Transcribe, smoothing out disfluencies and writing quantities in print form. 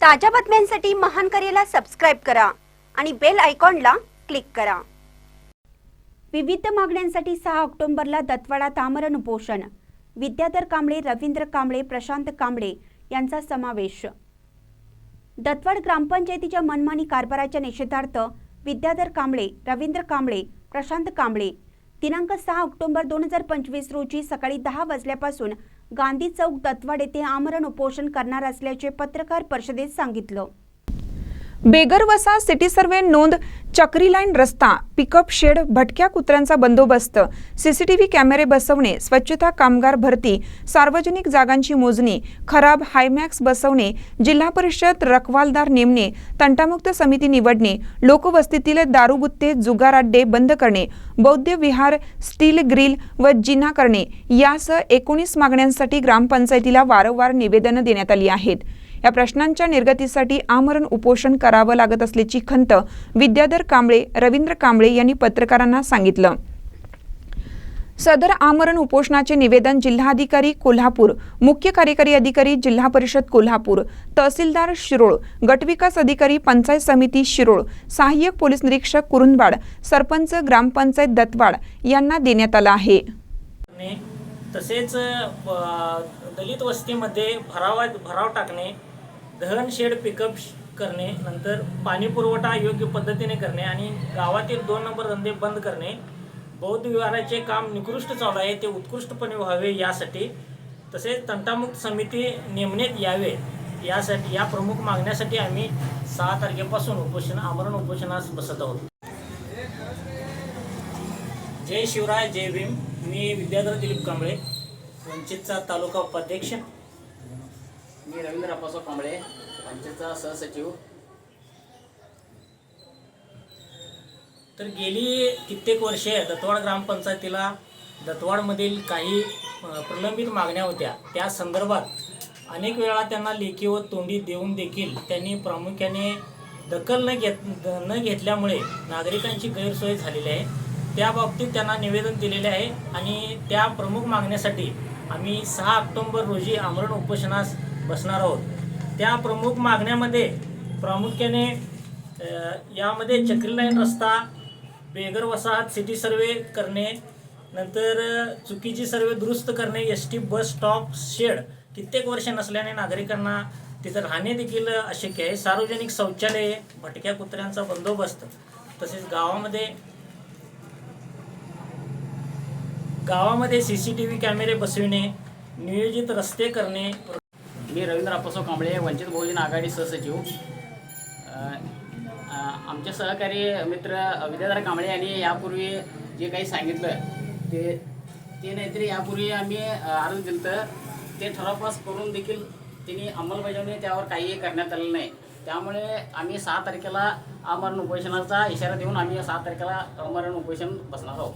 ताज्या बातम्यांसाठी महान करेला सबस्क्राइब करा आणि बेल आयकॉनला क्लिक करा। विविध मागण्यांसाठी 6 ऑक्टोबरला दत्तवाडात आमरण उपोषण। विद्याधर कांबळे, रवींद्र कांबळे, प्रशांत कांबळे यांचा समावेश। दत्तवाड ग्रामपंचायतीच्या मनमानी कारभाराच्या निषेधार्थ विद्याधर कांबळे, रवींद्र कांबळे, प्रशांत कांबळे दिनांक 6 ऑक्टोबर 2025 रोजी सकाळी 10 वाजल्यापासून गांधी चौक दत्तवाड येथे आमरण उपोषण करणार असल्याचे पत्रकार परिषदेत सांगितलं। बेगरवसा सिटी सर्वे नोंद, चक्री लाईन रस्ता, पिकअप शेड, भटक्या कुत्र्यांचा बंदोबस्त, सीसीटीव्ही कॅमेरे बसवणे, स्वच्छता कामगार भरती, सार्वजनिक जागांची मोजणी, खराब हायमॅक्स बसवणे, जिल्हा परिषद रखवालदार नेमणे, तंटामुक्त समिती निवडणे, लोकवस्तीतील दारूबुत्ते जुगार अड्डे बंद करणे, बौद्ध विहार, स्टील ग्रिल व जिना करणे यासह 19 मागण्यांसाठी ग्रामपंचायतीला वारंवार निवेदन देण्यात आली आहेत। या प्रश्नांच्या निर्गतीसाठी आमरण उपोषण करावं लागत असल्याची खंत विद्याधर कांबळे, रवींद्र कांबळे यांनी पत्रकारांना सांगितलं। सदर आमरण उपोषणाचे निवेदन जिल्हाधिकारी कोल्हापूर, मुख्य कार्यकारी अधिकारी जिल्हा परिषद कोल्हापूर, तहसीलदार शिरोळ, गटविकास अधिकारी पंचायत समिती शिरोळ, सहाय्यक पोलीस निरीक्षक कुरुंदवाड, सरपंच ग्रामपंचायत दत्तवाड यांना देण्यात आला आहे। तसेच दलित वस्तीमध्ये भराव टाकणे, दहन शेड पिकअप करणे, नंतर पाणी पुरवठा योग्य पद्धतीने करणे आणि गावातील 2 नंबर धंदे बंद करणे, बौद्ध विहाराचे काम निकृष्ट चालू आहे ते उत्कृष्टपणे व्हावे यासाठी, तसेच तंटामुक्त समिती नेमण्यात यावे यासाठी, या प्रमुख मागण्यासाठी आम्ही 6 तारखेपासून आमरण उपोषणास बसत आहोत। जय शिवराय, जय भीम। मी विद्याधर दिलीप कांबळे, वंचितचा तालुका उपाध्यक्ष। मी रवींद्र अप्पासाहेब कांबळे, वंचितचा सहसचिव। तर गेली कित्येक वर्षे दत्तवाड ग्रामपंचायतीला दत्तवाडमधील काही प्रलंबित मागण्या होत्या, त्या संदर्भात अनेक वेळा त्यांना लेखी व तोंडी देऊन देखील त्यांनी प्रामुख्याने दखल न घेतल्यामुळे नागरिकांची गैरसोय झालेली आहे। त्या बाबतीत त्यांना निवेदन दिलेले आहे आणि त्या प्रमुख मागण्यासाठी आम्ही 6 ऑक्टोबर रोजी आमरण उपोषणास बसणार आहोत। त्या प्रमुख मागण्यामध्ये प्रामुख्याने यामध्ये चक्री लाईन रस्ता, बेगर वसाहत सिटी सर्वे करणे, नंतर चुकीची सर्वे दुरुस्त करणे, एसटी बस स्टॉप शेड कित्येक वर्ष नसल्याने नागरिकांना तिथं राहणे देखील अशक्य आहे, सार्वजनिक शौचालये, भटक्या कुत्र्यांचा बंदोबस्त, तसेच गावामध्ये सीसीटीव्ही कॅमेरे बसविणे, नियोजित रस्ते करणे। मी रवींद्र अप्पासाहेब कांबळे, वंचित बहुजन आघाडी सहसचिव। आमचे सहकारी मित्र विद्याधर कांबळे यांनी यापूर्वी जे काही सांगितलं ते नाहीतरी यापूर्वी आम्ही अर्ज दिलं, ते ठराव पास करून देखील त्यांनी अंमलबजावणी त्यावर काही करण्यात आलेलं नाही। त्यामुळे आम्ही 6 तारखेला आमरण उपोषणाचा इशारा देऊन आम्ही 6 तारखेला आमरण उपोषण बसणार आहोत।